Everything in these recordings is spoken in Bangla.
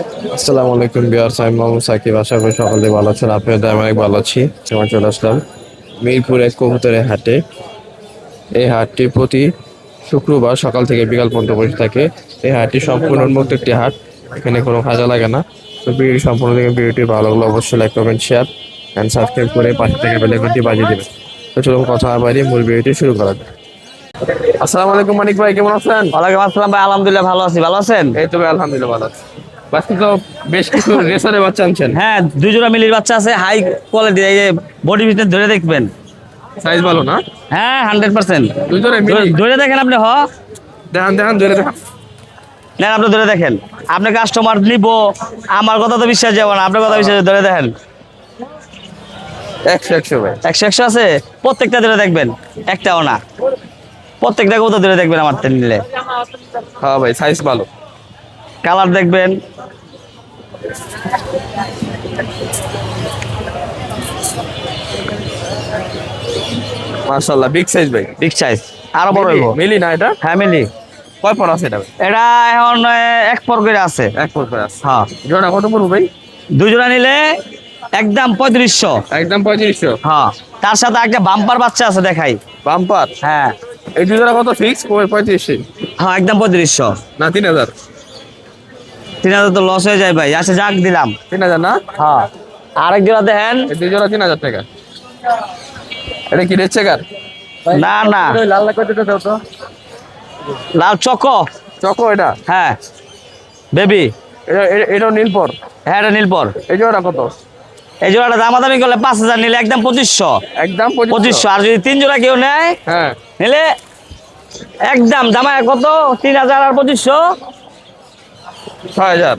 আসসালামু আলাইকুম ভিউয়ার্স, আমি মোহাম্মদ সাকিব। আশা করি সকলে ভালো আছেন। আপনাদের আমি অনেক ভালো আছি। সময় চলে আসলাম মিরপুর এক কবুতরের হাটে। এই হাটটি প্রতি শুক্রবার সকাল থেকে বিকাল পর্যন্ত বসে থাকে। এই হাটটি সম্পূর্ণ উন্মুক্ত একটি হাট, এখানে কোনো খাজা লাগে না। তো ভিডিওটি সম্পূর্ণ থেকে ভিডিওটি ভালো লাগলে অবশ্যই like comment share and subscribe করে পাশে থেকে বেল আইকনটি বাজিয়ে দেবেন। তো চলুন কথা না বাড়িয়ে মূল ভিডিওটি শুরু করা যাক। আসসালামু আলাইকুম মানিক ভাই, কেমন আছেন? ওয়ালাইকুম আসসালাম ভাই, আলহামদুলিল্লাহ ভালো আছি। ভালো আছেন? এই তো ভাই, আলহামদুলিল্লাহ ভালো আছি। বাকি তো বেশ কিছু রেসারের বাচ্চা আনছেন। হ্যাঁ, দুই জোড়া মিলির বাচ্চা আছে, হাই কোয়ালিটি। এই যে বডি ফিটনেস ধরে দেখবেন। সাইজ ভালো না? হ্যাঁ, 100%। দুজনে মিলি ধরে দেখেন আপনি। দেখান দেখান ধরে দেখান। নেন, আপনি ধরে দেখেন। আপনি কাস্টমার নিব, আমার কথা তো বিশ্বাস যাবে না, আপনার কথা বিশ্বাস ধরে দেখেন। 100 ভাই। 100 আছে, প্রত্যেকটা ধরে দেখবেন, একটাও না। প্রত্যেকটা কথা ধরে দেখবেন আমার থেকে নিলে। হ্যাঁ ভাই, সাইজ ভালো। কালার দেখবেন। মাশাআল্লাহ, বিগ সাইজ ভাই। বিগ সাইজ, আরো বড় হইব। মিলি না এটা? হ্যাঁ, মিলি। কয় পর আছে এটা ভাই? এটা এখন এক পর করে আছে। এক পর করে আছে। হ্যাঁ, জোড়া কত পড়বে ভাই? দুই জোড়া নিলে একদম 3500। একদম 3500। হ্যাঁ, তার সাথে একটা বাম্পার বাচ্চা আছে, দেখাই। বাম্পার? হ্যাঁ এই দুই জোড়া কত ফিক্স? 3500 হ্যাঁ, একদম 3500 না 3000? 3000 তো লস হয়ে যায় ভাই। আচ্ছা, যাক দিলাম। 3000 না? হ্যাঁ, আরেক জোড়া দেখেন। এই দুই জোড়া 3000 টাকা। এটা কি রেড চেকার? না না, লাল লাল কত দাও তো? লাল চকো। চকো এটা? হ্যাঁ, বেবি। এটাও নীলপর? হ্যাঁ, এটা নীলপর। এই জোড়া কত? এই জোড়াটা দামাদামি করলে 5000, নিলে একদম 2500। একদম 2500। আর যদি 3 জোড়া কেউ নেয়, হ্যাঁ, নিলে একদম দামায় কত? 3000 আর 2500, 6000।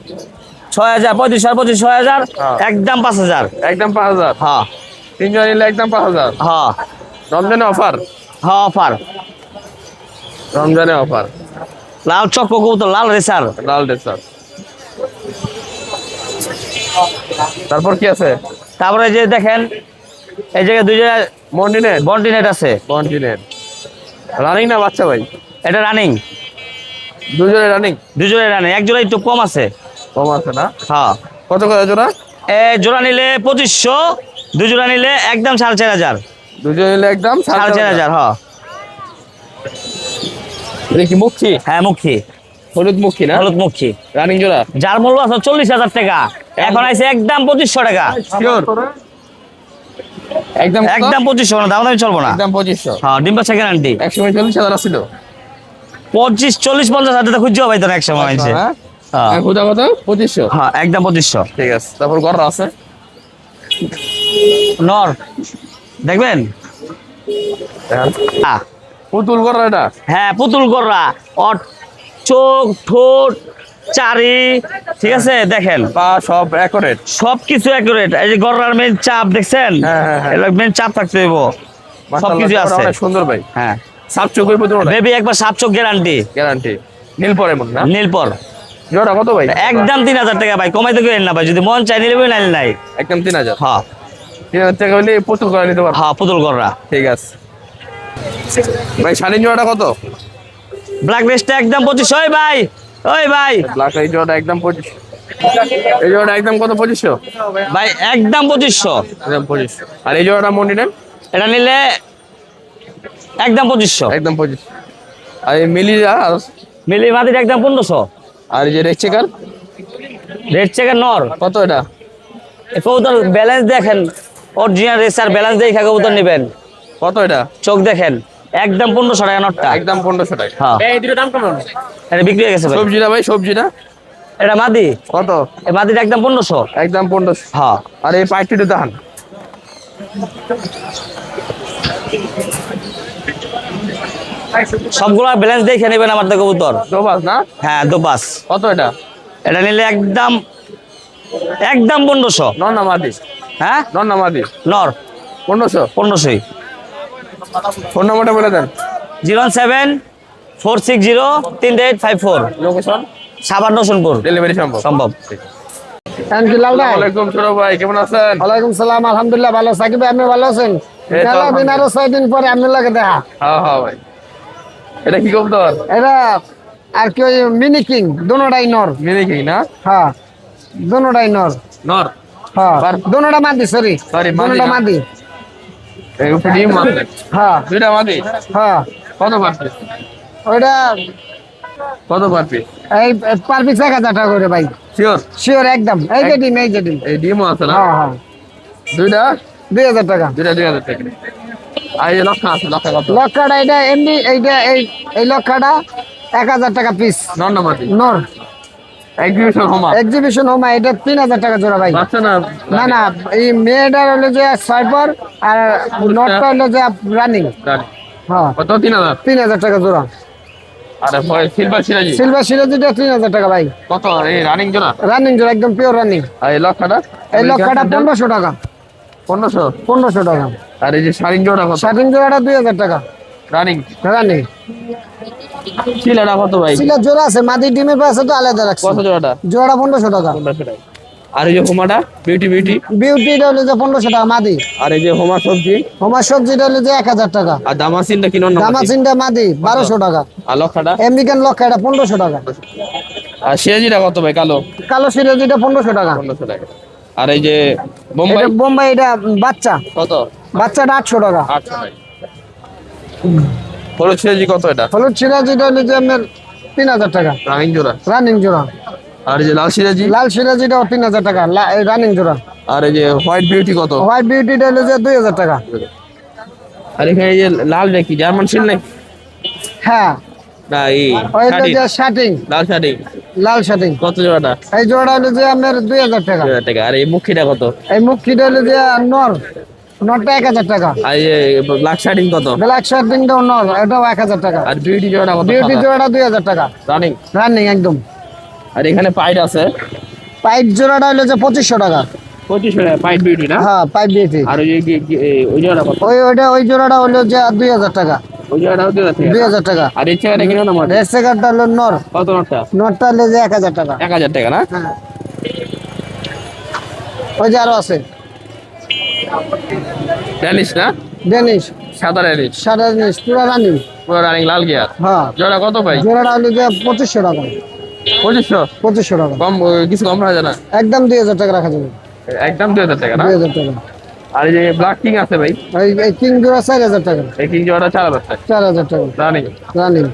6000, 3500 আর 2500, 6000, হ্যাঁ। একদম 5000। একদম 5000। হ্যাঁ তিন জোড়া নিলে একদম 5000। হ্যাঁ রমজানে অফার? হ্যাঁ, অফার। রমজানে অফার। লাল চকো কবুতর, লাল রেসার। লাল ডেসার। তারপর কি আছে? তারপরে যে দেখেন, এই জায়গায় দুই জায়গায় মন্ডিনেট? বন্টিনেট আছে। কন্টিনেন্ট রানিং না বাচ্চা ভাই? এটা রানিং। দুজনে রানিং? দুই জোড়া রানিং, এক জোড়া একটু কম আছে। কম আছে না? হ্যাঁ, কত করে জোড়া? জোড়া নিলে 2500, দুই জোড়া নিলে একদম 4500। দুজনে নিলে একদম 4500। হ্যাঁ এটা কি মুখী? হ্যাঁ, মুখী। হলুদ মুখী না? হলুদ মুখী। রানিং জোড়া? যার মূল্য আছে 40,000 টাকা, এখন আছে একদম 2500 টাকা। শিওর? একদম কত? একদম 2500, না দাম চলবো না। একদম 2500। হ্যাঁ, ডিম বাচ্চা গ্যারান্টি। 140,000 ছিল। 25, 40, 50,000 খুঁজতে হবে তো এক সময়। হ্যাঁ, হ্যাঁ খুদা কত? 2500। হ্যাঁ, একদম 2500। ঠিক আছে। তারপর গররা আছে? নর দেখবেন। পুতুল গররা এটা? হ্যাঁ, পুতুল গররা। ওর চোখ, ঠোঁট, চারি, ঠিক আছে, দেখেন পা সব অ্যাকুরেট? সবকিছু অ্যাকুরেট। এই যে গররার মেন চাপ দেখছেন? হ্যাঁ, হ্যাঁ, হ্যাঁ। এটা মেন চাপ থাকতে হইব। সবকিছু মাশাআল্লাহ, আছে। অনেক সুন্দর ভাই। হ্যাঁ, সাপ চোখের পুতুল বেবি একবার সাপ চোখ গ্যারান্টি। গ্যারান্টি। নীল পরে মন না? নীলপর। জোড়া কত ভাই? একদম 3000 টাকা ভাই, কমাইতে করেন না ভাই। যদি মন চাই নিলে নাইলে নাই। একদম 3000। হ্যাঁ 3000 টাকা হলে পুতুল করে নিতে পারবো। হ্যাঁ, পুতুল গররা। ঠিক আছে ভাই। শাড়ির জোড়াটা কত? ব্ল্যাক রেস্টটা একদম 2500। ওই ভাই, ওই ভাই, ব্ল্যাক এই জোড়াটা একদম 2500। এই জোড়াটা একদম কত? 2500? ভাই একদম 2500। একদম 2500। আর এই জোড়াটা মন্ডিনেট? এটা নিলে একদম 2500। একদম 2500। আর এই মিলিরা মিলি মাদির একদম 1500। আর এই যে রেড চেকার? রেড চেকের নর। কত এটা? কবুতর ব্যালেন্স দেখেন, অরিজিনাল রেসার ব্যালেন্স দেখে কবুতর নেবেন। কত এটা? চোখ দেখেন, একদম 1500 টাকা নটটা। একদম 1500 টাকা। হ্যাঁ, এই দুটো দাম কেমন? এটা বিক্রি হয়ে গেছে ভাই। সবজিটা ভাই, সবজিটা এটা মাদি। কত? এই মাদির একদম 1500। একদম 1500। হ্যাঁ, আর এই পাইটিটা দেখান। সবগুলা ব্যালেন্স দেখে নেবেন আমার তো কবুতর। দোবাস না? হ্যাঁ, দোপাস। কত এটা? এটা নিলে একদম একদম 1500। নন না মাদি? হ্যাঁ, নন না মাদি? নর। 1500। 1500। ফোন নাম্বারটা বলে দেন। 074603854। লোকেশন? সাবান রসুনপুর। ডেলিভারি সম্ভব? সম্ভব। ওয়ালাইকুম ছোট ভাই, কেমন আছেন? ওয়ালাইকুম সালাম, আলহামদুলিল্লাহ ভালো। সাকিব ভাই, আপনি ভালো আছেন? এই তো মেলা দিন, আরো 6 দিন পরে আপনার লাগে দেখা। হ্যাঁ হ্যাঁ ভাই। এটা কি কবুতর? এটা আর কি ওই মিনি কিং, দুটোটাই নর। মিনি কিং না? হ্যাঁ, দোনোটাই নর। নর হ্যাঁ বাট দোনোটা মাদি, সরি Sorry, মাদি দোনোটা না? মাদি। এই উপরে ডিম আছে হ্যাঁ দুইটা মাদি হ্যাঁ কত পার পিস ওইটা কত পার পিস এই পার পিস 1000 টাকা করে ভাই। শিওর শিওর একদম, এই যে ডিম, এই যে ডিম। এই ডিমও আছে না হ্যাঁ হ্যাঁ দুইটা 2000 টাকা। দুইটা 2000 টাকা আর এই যে লক্ষা আছে লক্ষা কত লক্ষাটা এটা এমনি, এইটা এই লক্ষাটা 1000 টাকা পিস নর না মাদি নর। এক্সিবিশন হোমা এক্সিবিশন হোমা এটা 3000 টাকা জোড়া ভাই। বাচ্চা না না না, এই মেয়েটার হলো যে সাইপার আর নটটা হলো যে রানিং। রানী। হ্যাঁ কত 3000 3000 টাকা জোড়া। আরে সিলভার সিরাজি সিলভার সিরাজিটা 3000 টাকা ভাই। কত এই রানিং জোড়া রানিং জোড়া একদম পিওর রানিং। আর এই লক্ষাটা এই লক্ষাটা 1500 টাকা। 1500 1500 টাকা। আর এই যে শাড়িং জোড়া কত শার্টিং জোড়াটা 2000 টাকা রানিং রানিং। চিলাটা কত ভাই সিলের জোড়া আছে, মাদি ডিমের পাশে তো আলাদা রাখছি। কত জোড়াটা জোড়া 1500 টাকা। 1500 টাকা আর এই যে হোমাটা বিউটি বিউটিটা হলো যে 1500 টাকা মাদি। আর এই যে হোমা সবজি হোমার সবজিটা হলো যে 1000 টাকা। আর দামাসিনটা কি নন দামাচিনটা মাদি 1200 টাকা। আর লক্ষাটা আমেরিকান লক্ষা এটা 1500 টাকা। আর সিরাজিটা কত ভাই কালো কালো সিরাজিটা 1500 টাকা। 1500 টাকা আর এই যে বোম্বাই এটা বোম্বাই, এটা বাচ্চা, কত বাচ্চাটা 800 টাকা। 800 টাকা হলুদ সিরাজি কত এটা হলুদ সিরাজিটা হলো যে আপনার 3000 টাকা রানিং জোড়া রানিং জোড়া। আর এই যে লাল সিরাজি লাল সিরাজিটাও 3000 টাকা রানিং জোড়া। আর এই যে হোয়াইট বিউটি কত হোয়াইট বিউটিটা হলো যে 2000 টাকা। আর এখানে এই যে লাল নাকি জার্মান সিল নাকি হ্যাঁ না এই ওই হলো শাড়ি যে শার্টিং, লাল শাড়ি লাল শার্টিং। কত জোড়াটা এই জোড়াটা হলো যে আপনার 2000 টাকা। 2000 টাকা আর এই মুখিটা কত এই মুখিটা হলো যে নর, নরটা 1000 টাকা। আর এই যে ব্ল্যাক শাড়িং কত ব্ল্যাক শার্টিংটাও নর, এটাও 1000 টাকা। আর বিউটি জোড়াটা কত বিউটি জোড়াটা 2000 টাকা রানিং রানিং একদম। আর এখানে পাইট আছে পাইপ জোড়াটা হলো যে 2500 টাকা। 2500 টাকা পাইট বিউটি না হ্যাঁ পাইপ বিউটি। আর ওই যে ওই জোড়াটা কত ওই জোড়াটা হলো যে 2000 টাকা। ওই জোড়াটাও 2000 টাকা 2000 টাকা। আর এই চেয়ারটা কিনো না মাঝে রেড সেকারটা হলো নর, কত নটটা নরটা হলো যে 1000 টাকা। 1000 টাকা না হ্যাঁ ওই যে আরো আছে ড্যানিশ না ডেনিশ, সাদা ড্যানিশ সাদা জিনিস পুরো রানিং। পুরো রানিং লাল গিয়ার হ্যাঁ জোড়া কত ভাই জোড়াটা হলো যে 2500 টাকা। 2500 2500 টাকা কম কিছু কম রাখা যায় না একদম 2000 টাকা রাখা যাবে। একদম 2000 টাকা না 2000 টাকা। আর এই যে ব্ল্যাক কিং আছে ভাই এই কিং জোড়া 4000 টাকা। এই কিং জোড়াটা 4000 টাকা 4000 টাকা রানিং রানিং।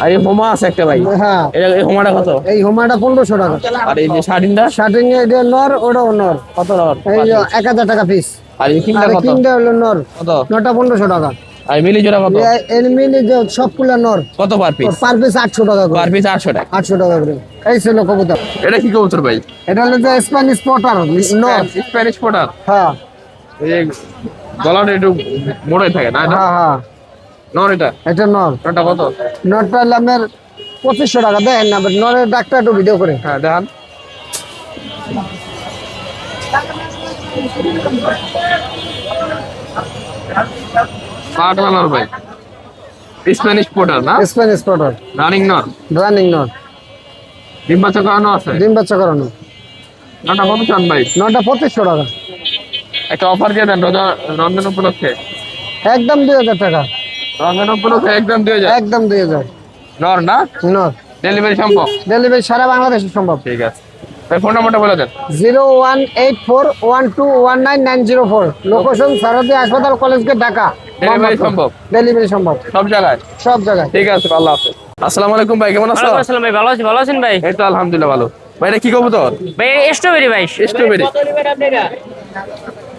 আর এই হোমা আছে একটা ভাই হ্যাঁ এই হোমাটা কত এই হোমাটা 1500 টাকা। আর এই যে শাড়িটা শার্টিং এটা নর, ওটাও নর। কত নট এই যে 1000 টাকা পিস। আর এই কিংটা আর কত কিংটা হলো নর, কত নরটা 1500 টাকা। আর মিলি জোড়া কত এনিমিলি যে সবগুলা নর, কত পার পিস পার পিস 800 টাকা করে। পার পিস 800 টাকা 800 টাকা করে। এই ছিল কবুতর। এটা কি কবুতর ভাই এটা হলো যে স্প্যানিশ পটার নর। স্প্যানিশ পোটার হ্যাঁ এই যে গলাটা একটু মোড়াই থাকে না এটা হ্যাঁ হ্যাঁ নর এটা এটা নর। নরটা কত নরটা হলো আপনার 2500 টাকা। দেখেন না নরের ডাক্তার একটু ভিডিও করে। হ্যাঁ দেখান পাটলা নর ভাই স্প্যানিশ পোটার না স্প্যানিশ পটার রানিং নর রানিং নর, ডিম বাচ্চা করানো আছে ডিম বাচ্চা করানো। নরটা কত চান ভাই নরটা 2500 টাকা একটা অফার দিয়ে দেন রমজান উপলক্ষে একদম 2000 টাকা রমজান উপলক্ষে একদম 2000 একদম 2000 নর না নর। ডেলিভারি সম্ভব ডেলিভারি সারা বাংলাদেশে সম্ভব। ঠিক আছে ভাই ফোন নাম্বারটা বলে দেন 01841219904 লোকেশন সারদী হাসপাতাল কলেজ গেট ঢাকা। ডেলিভারি সম্ভব ডেলিভারি সম্ভব সব জায়গায় সব জায়গায়। ঠিক আছে আল্লাহ হাফেজ আসসালামু আলাইকুম ভাই কেমন আছো ওয়ালাইকুম আসসালাম ভাই, ভালো আছি, ভালো আছেন ভাই? এই তো আলহামদুলিল্লাহ ভালো ভাই এটা কি কবুতর ভাই স্ট্রবেরি ভাই। স্ট্রবেরি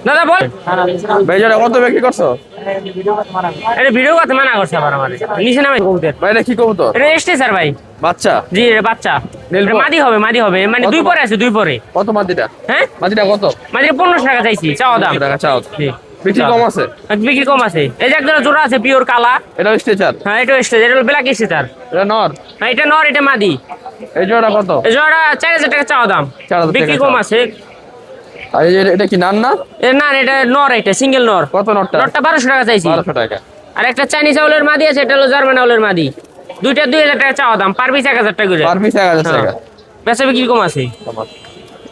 দাদা বল। ভাই যেটা কত বিক্রি করছো এটা ভিডিও করতে মানা করছে আবার আমারে। নিচে নামে কবুতর। ভাই এটা কি কবুতর এটা এসটি স্যার ভাই। বাচ্চা জি এটা বাচ্চা। নীলপর? এটা মাদি হবে মানে কত দুই পরে আছে, দুই পরে। কত মাদিটা হ্যাঁ মাদিটা কত মাদি 1500 টাকা চাইছি, চাওয়া দাম। টাকা চাও জি বিক্রি কম আছে বিক্রি কম আছে। এই যে একটা জোড়া আছে পিওর কালা। এটা স্ট্রেচার হ্যাঁ এটা এসটি, এটা ব্ল্যাক এসটি স্যার। এটা নর হ্যাঁ এটা নর, এটা মাদি। এই জোড়া কত এই জোড়া 4000 টাকা চাওয়া দাম, 4000 টাকা বিক্রি কম চাওয়া। আছে। আর এই যে এটা কি নান না না এটা নর, এটা সিঙ্গেল নর। কত নরটা নরটা 1200 টাকা চাইছি। 1200 টাকা আর একটা চাইনিজ আউলের মাদি আছে, এটা হলো জার্মান আউলের মাদি। দুইটা 2000 টাকা চাওয়া দাম, পার পিস 1000 টাকা করে। পার পিস 1000 টাকা বেচা বিক্রি কম আছে।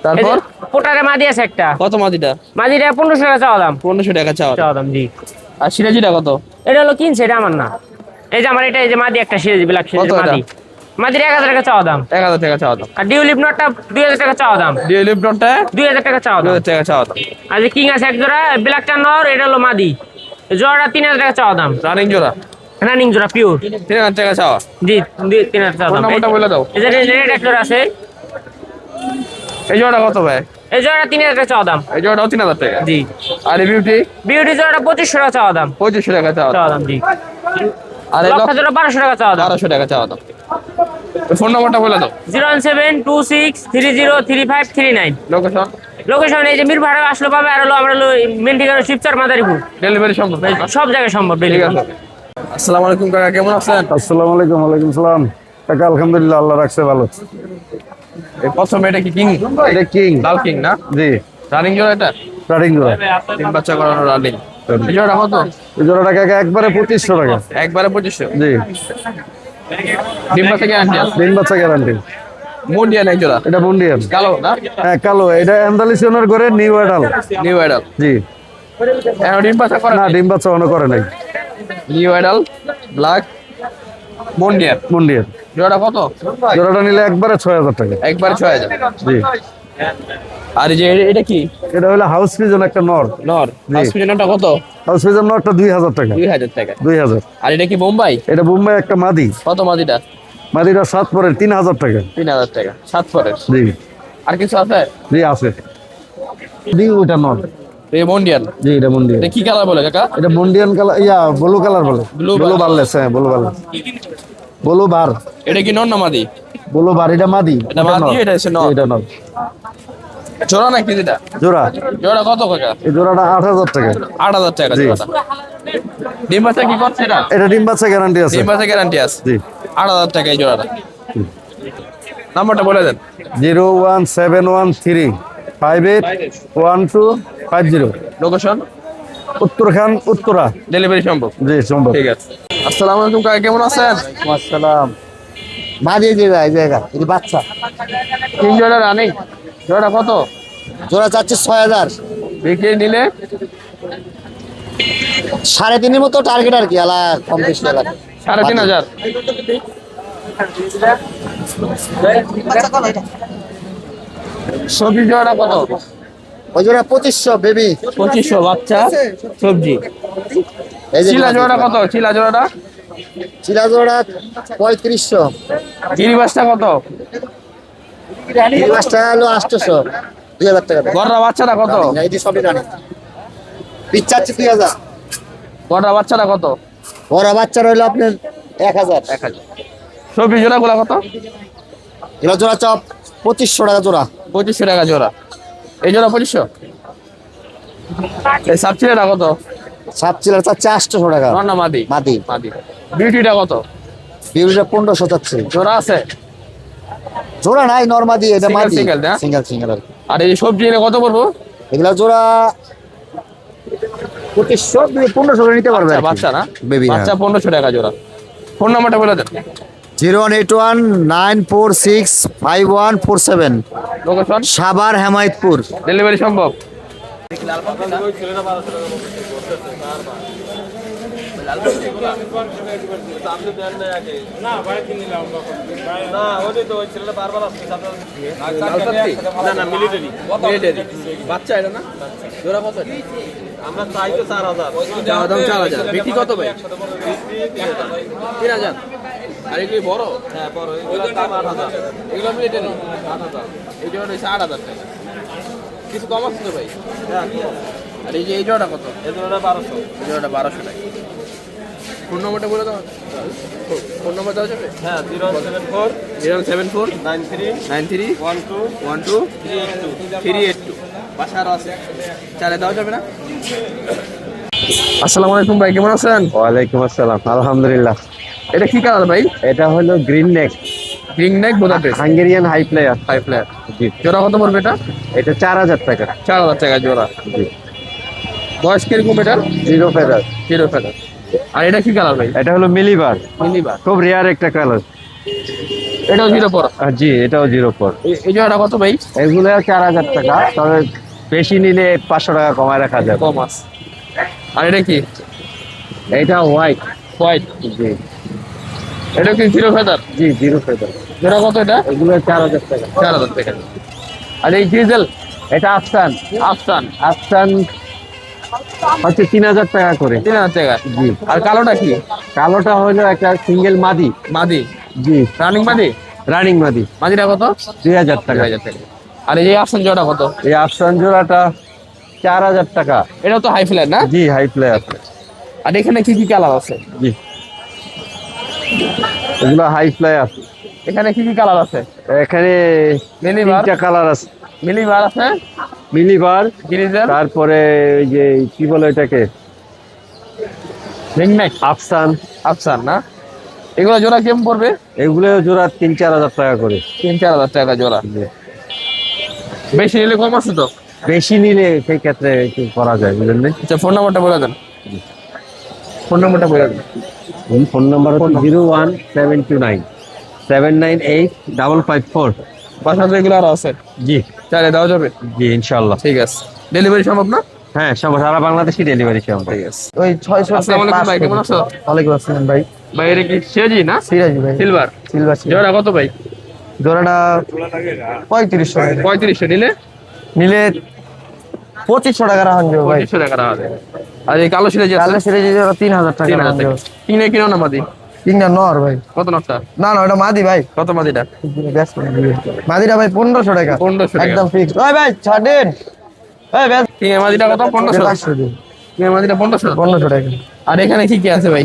তারপর পোটারে মাদি আছে একটা, কত মাদিটা মাদিটা 1500 টাকা চাওয়া দাম। 1500 টাকা চাও চাওয়া দাম জি। আর সিরাজিটা কত এটা হলো কিনছে, এটা আমার না। এই যে আমার এটা, এই যে মাদি একটা সিরিজ ব্ল্যাক কত সিরিজ এটা? মাদি। মাদির 1000 টাকা চাওয়া দাম। 1000 টাকা চাওয়া দাম। আর ডিউলিপ নটটা 2000 টাকা চাওয়া দাম। ডিউলিপ নটটা 2000 টাকা চাওয়া দাম। 2000 টাকা চাওয়া দাম। আর যে কিং আছে এক জোড়া, ব্ল্যাকটা নর, এটা হলো মাদি। এই জোড়াটা 3000 টাকা চাওয়া দাম। রানিং জোড়া রানিং জোড়া পিওর। 3000 টাকা চাওয়া। জি 3000 চাওয়া ফোন দাম। নাম্বারটা বলে দাও। এই যে রেড এক জোড়া আছে, এই জোড়াটা কত ভাই? এই জোড়াটা 3000 টাকা চাওয়া দাম। এই জোড়াটাও 3000 টাকা। জি। আর এই বিউটি বিউটি জোড়াটা 2500 টাকা চাওয়া দাম। 2500 টাকা চাওয়া দাম। চাওয়া দাম জি। আর এই লক্ষা জোড়া 1200 টাকা চাওয়া দাম। 1200 টাকা চাওয়া দাম। ফোন নাম্বারটা বলে দাও। 01726303539। লোকেশন লোকেশন এই যে মির ভাড়া আসলে পাবে, আর হলো আমরা হলো মেন ঠিকানা শিবচর মাদারীপুর। ডেলিভারি সম্ভব? সব জায়গায় সম্ভব ঠিক ডেলিভারি। আছে। আসসালামু আলাইকুম কাকা, কেমন আছেন? আসসালামু আলাইকুম। ওয়ালাইকুম সালাম। কাকা আলহামদুলিল্লাহ, আল্লাহ রাখছে ভালো। এই প্রথম এটা কি কিং? এটা কিং। লাল কিং না? জি, রানিং জোড়া এটা? রানিং জোড়া। 3 বাচ্চা করানো রানিং। এই জোড়াটা কত? এই জোড়াটা কাকা একবারে 2500 টাকা। একবারে 2500। জি, ডিম বাচ্চা গ্যারান্টি আছে? 3 বাচ্চা গ্যারান্টি। মুন্ডিয়ান এক জোড়া। এটা বন্ডিয়ান। কালো না? হ্যাঁ কালো। এটা অ্যান্ডালিসিয়নের করে নিউ অ্যাডাল। New adult. জি। এখন ডিম বাচ্চা করে না, ডিম বাচ্চা অন্য করে নাই। নিউ অ্যাডাল ব্ল্যাক মুন্ডিয়ান। বন্ডিয়ান। জোড়াটা কত? জোড়াটা নিলে একবারে 6000 টাকা। একবারে 6000। জি। আর এই যে এটা কি? এটা হলো হাউস পিজন একটা নর। নর। হসপিটালটা কত? হাউস পিজন নরটা 2000 টাকা। 2000 টাকা। 2000। আর এটা কি বোম্বাই? এটা বোম্বাই একটা মাদি। কত মাদিটা? মাদিটা 7 পরের 3000 টাকা। 3000 টাকা। 7 পরের। জি। আর কিছু আছে? জি আছে। জি ওটা নর। এই মুন্ডিয়ান। জি এটা বন্ডিয়ান। এটা কি কালার বলে কাকা? এটা বন্ডিয়ান কালার, ব্লু কালার বলে। Blue blue bar। বারলেস, হ্যাঁ ব্লু বারলেস। ব্লু বার। এটা কি নর না মাদি? ব্লু বার। এটা মাদি। এটা মাদি, এটা হচ্ছে নর। এটা নর। জোড়া নাকি যেটা? জোড়া। জোড়া কত কাকা? এই জোড়াটা 8000 টাকা। 8000 টাকা জি। জোড়াটা। ডিম বাচ্চা কি করছে এটা? এটা ডিম বাচ্চা গ্যারান্টি আছে। ডিম বাচ্চা গ্যারান্টি আছে। জি। 8000 টাকা এই জোড়াটা। নাম্বারটা বলে দেন। 01713581250। লোকেশন উত্তরখান, উত্তরা। ডেলিভারি সম্ভব? জি সম্ভব। ঠিক আছে। আসসালামু আলাইকুম কাকা, কেমন আছেন? আসসালাম। মাদি জায়গা এই বাচ্চা। তিন জোড়া রানিং। জোড়া কত? জোড়া চাচ্ছে 6000। বিক্রি নিলে 3.5 মতো টার্গেট আর কি, আলা কম বেশি আলা। 3500। সবজি জোড়া কত? ওই জোড়া 2500 বেবি। 2500 বাচ্চা সবজি। এই যে চিলা জোড়া কত? চিলা জোড়াটা? চিলা জোড়া 3500। গিরিবাসটা কত? এই মাছটা হলো 800, 2000 টাকা। গররা বাচ্চাটা কত? এই যে সবই জানি। পিচ্চাচ্ছে 2000। গররা বাচ্চাটা কত? বড় বাচ্চা রইলো আপনার 1000। 1000। সবজি জোড়াগুলো কত? এগুলো জোড়া চপ 2500 টাকা জোড়া। 2500 টাকা জোড়া। এই জোড়া 2500। এই সাবচিলাটা কত? সাত চিলার চাচ্ছে 800 টাকা। নর না মাদি? মাদি। মাদি। বিউটিটা কত? বিউলিটা 1500 চাচ্ছে। জোড়া আছে? জোড়া নাই, নরমাদি। এটা Single, মাদি। single না? Single single. আর এই সবজি এনে কত পড়বো? এগুলা জোড়া 2500 1500 করে নিতে পারবে। বাচ্চা না? বেবি। বাচ্চা 1500 টাকা জোড়া। ফোন নাম্বারটা বলে দেন। 01819465147। লোকেশন সাভার হেমায়তপুর। ডেলিভারি সম্ভব? বাচ্চা এটা না? জোড়া কত? আমরা চাই তো 4000। দাম 4000। বিক্রি কত ভাই? 3000। আর এগুলি বড়? হ্যাঁ বড়। এগুলো দাম 8000। এগুলো মিলিটারি 8000। এই জোড়া হচ্ছে 8000 টাকা। কিছু কম আছে তো ভাই? আর এই যে এই জোড়াটা কত? এই জোড়াটা 1200। এই জোড়াটা 1200 টাকা। ফোন নম্বরটা বলে দাও। ফোন নম্বর দেওয়া যাবে? হ্যাঁ 074 93 12 382। বাসা আরো আছে, চালে দেওয়া যাবে না? আসসালামু আলাইকুম ভাই, কেমন আছেন? ওয়ালাইকুম আসসালাম। আলহামদুলিল্লাহ। এটা কি কালার ভাই? এটা হলো green neck green neck Budapest Hungarian high flyer. High flat. জি। জোড়া কত পড়বে এটা? এটা 4000 টাকা। 4000 টাকা জোড়া। জি। বয়স কিরকম এটার? Zero feather. Zero feather. আর এটা কি কালার ভাই? এটা হলো মিলিবার। মিলিবার। খুব রেয়ার একটা কালার। এটাও জিরো পর। জি এটাও জিরো পর। এই জোড়াটা কত ভাই? এগুলো 4000 টাকা, তবে বেশি নিলে 500 টাকা কমায় রাখা যাবে। কম আছে। আর এটা কি? এটা হোয়াইট। হোয়াইট। জি। এটা কি জিরো ফেদার? জি জিরো ফেদার। জোড়া কত এটা? এগুলো 4000 টাকা। 4000 টাকা। আর এই গ্রিজেল? এটা আফসান। আফসান আফসান হচ্ছে 3000 টাকা করে। 3000 টাকা। জি। আর কালোটা কি? কালোটা হলো একটা সিঙ্গেল মাদি। মাদি? জি রানিং মাদি? রানিং মাদি। মাদিটা কত? 2000 টাকা। 2000 টাকা। আর এই যে আফসান জোড়া কত? এই আফসান জোড়াটা 4000 টাকা। এটা তো হাই ফ্লাইট না? জি হাই প্লেয়ার। আর এখানে কি কি কালার আছে? জি এগুলো হাই প্লেয়ার। এখানে কি কি কালার আছে? এখানে মিলিবার? 3টা কালার আছে। মিলিবার আছে, মিলিবার, গ্রিজেল, তারপরে ওই যে কি বলে এটাকে রিংনেক, আফসান। আফসান না? এগুলো জোড়া কেমন পড়বে? এগুলো জোড়া 3-4 হাজার টাকা করে। 3-4 হাজার টাকা জোড়া। বেশি নিলে কম আছে তো? বেশি নিলে সেই ক্ষেত্রে একটু করা যায় বুঝলেন না? আচ্ছা, ফোন নাম্বারটা বলে দেন। ফোন নাম্বারটা বলে দেন। ফোন নাম্বার হচ্ছে 01729 798 554। বাসাতে এগুলো আরো আছে? জি চাইলে দেওয়া যাবে? জি ইনশাআল্লাহ। ঠিক আছে। ডেলিভারি সম্ভব না? হ্যাঁ সারা বাংলাদেশে ডেলিভারি সম্ভব। ঠিক আছে। ওই 600 আসসালামু আলাইকুম ভাই, কেমন আছো? ওয়ালাইকুম আসসালাম ভাই। ভাই এটা কি সিরাজি না? সিরাজি ভাই। সিলভার? সিলভার জোড়া কত ভাই? জোড়াটা 3500 টাকা। 3500 নিলে নিলে 2500 টাকা রাখুন যাবে ভাই। 2500 টাকা রাখা যায়। আর এই কালো সিরাজি আছে? কালো সিরাজি জোড়া 3000 টাকা 3000 রাখুন টাকা। যাবে। কিনে কিনো না মাদি? তিনটা নর ভাই। কত নকটা? না না ওটা মাদি ভাই। কত মাদিটা? মাদিটা ভাই 1500 টাকা। 1500 টাকা। একদম ফিক্স। ওই ভাই ছাড়েন। এই ভাই কিনে মাদিটা কত? 1500? 500 দিন। কিনে মাদিটা 1500? 1500 টাকা। আর এখানে কি কি আছে ভাই?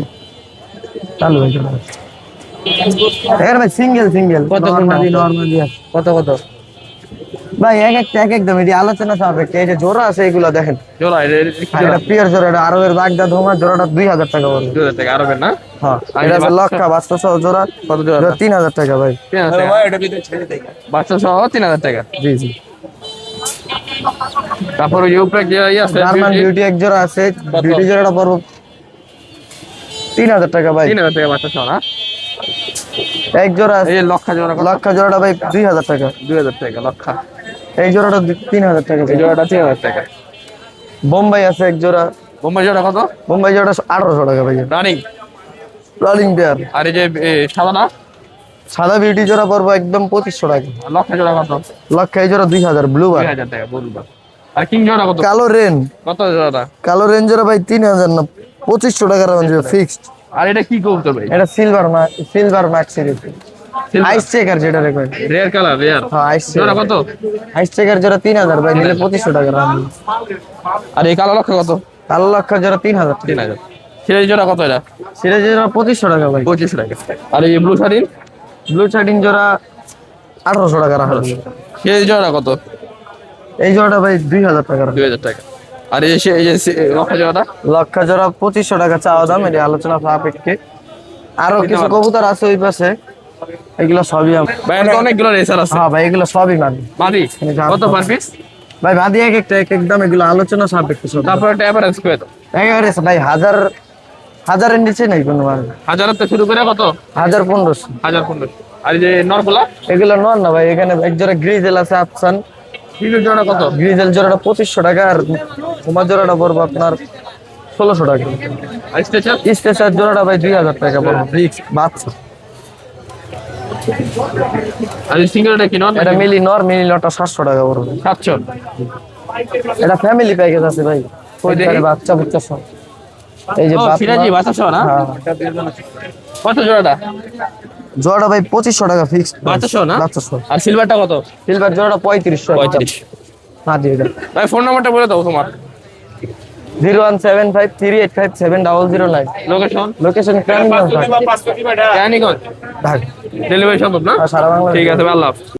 চালু ভাই চালু। এখানে ভাই সিঙ্গেল কত কোনটা? নরমালি আছে। কত কত? ভাই এক একদম এটি আলোচনা সাপেক্ষে। এই যে জোড়া আছে এগুলো দেখেন। জোড়া এটা আর এটা পিওর জোড়া, এটা আরবের বাগদা ধোমা জোড়াটা 2000 টাকা পড়বে। 2000 টাকা আরবের না? হ্যাঁ আর এটা এই আছে বাচ্চা? লক্ষা বাচ্চা সহ জোড়া। কত জোড়া? জোড়া 3000 টাকা ভাই। 3000 টাকা। বাচ্চা সহ 3000 টাকা। জি জি। তারপর ওই উপরে যে ইয়ে আছে জার্মান বিউটি এক জোড়া আছে। কত? বিউটি জোড়াটা পড়বে 3000 টাকা ভাই। 3000 টাকা বাচ্চা সহ না? এক জোড়া আছে এই লক্ষা জোড়া কত? লক্ষা জোড়াটা ভাই 2000 টাকা। 2000 টাকা লক্ষা। এই জোড়াটা 3000 টাকা এই ভাই। জোড়াটা 3000 টাকা। বোম্বাই আছে এক জোড়া। বোম্বাই জোড়া কত? বোম্বাই জোড়া 1800 টাকা ভাই। রানিং? Running pair. আর এই যে সাদাটা? সাদা বিউটি জোড়া পড়বে একদম 2500 টাকা। আর লক্ষা জোড়া কত? লক্ষা এই জোড়া 2000 ব্লু বার। 2000 টাকা বলবা। আর কিং জোড়া কত? কালো রেন। কত জোড়াটা? কালো রেঞ্জের ভাই 3000 না 2500 টাকা রাখুন যাবে ফিক্সড। আর এটা কি কবুতর ভাই? এটা silver max series. Ice checker যেটা রেখে। Rare colour, rare. হ্যাঁ আইস জোড়া চেকার। কত? আইস চেকার জোড়া 3000 ভাই, নিলে 2500 টাকা রাখুন। আর এই কালো লক্ষা কত? কালো লক্ষা জোড়া 3000 টাকা। 3000। সিরাজি জোড়া কত এটা? সিরাজ জোড়া 2500 টাকা ভাই। 2500 টাকা। আর এই ব্লু শাড়ির? ব্লু চার্টিং জোড়া 1800 টাকা রাখুন। সিরাজি জোড়া কত? এই জোড়াটা ভাই 2000 টাকা রাখুন। 2000 টাকা। আর এই যে লক্ষা জোড়াটা? লক্ষা জোড়া 2500 টাকা চাওয়া দাম, এটা আলোচনা সাপেক্ষে। আরো কিছু কবুতর আছে ওই পাশে, এগুলো সবই ভাই এখানে তো অনেকগুলো রেসার আছে। হ্যাঁ ভাই এগুলো সবই মাদি। মাদি? কত পার পিস? ভাই মাদি এক একদম এগুলো আলোচনা সাপেক্ষে সব। তারপর একটা এভারেজ করে দাও। একেবারে ভাই হাজারের নিচে নেই কোনো মাল। 1000 থেকে শুরু করে কত? 1500। 1500। আর এই যে নরগুলা? এগুলো নন না ভাই, এখানে এক জোড়া গ্রিজেল আছে আফসান। গ্রিজেল জোড়া কত? গ্রিজেল জোড়াটা 2500 টাকা, আর তোমার জোড়াটা পড়বে আপনার 1600 টাকা। আর স্ট্রেচার? স্পেশাল জোড়াটা ভাই 2000 টাকা পড়বে ফিক্স বাচ্চা। আর এই সিঙ্গেলটা কি নন? এটা মিলি নরটা 700 টাকা পড়বে। 700। এটা ফ্যামিলি প্যাকেজ আছে ভাই, ওই দেখি। বাচ্চা বুচ্চা সব। এই যে ও বাচ্চা। সিরাজি বাচ্চা সহ না? হ্যাঁ। কত জোড়াটা? জোড়াটা ভাই 2500 টাকা ফিক্স। বাচ্চা সহ না? বাচ্চা সহ। আর সিলভারটা কত? সিলভার জোড়াটা 3500। 35। না দিয়ে দাও। ভাই ফোন নাম্বারটা বলে দাও তোমার। 01753870009। Location? Location Keraniganj Raniganj. Dhaka. Delivery সম্ভব না? আর সারা বাংলা। ঠিক আছে ভাই, আল্লাহ হাফেজ।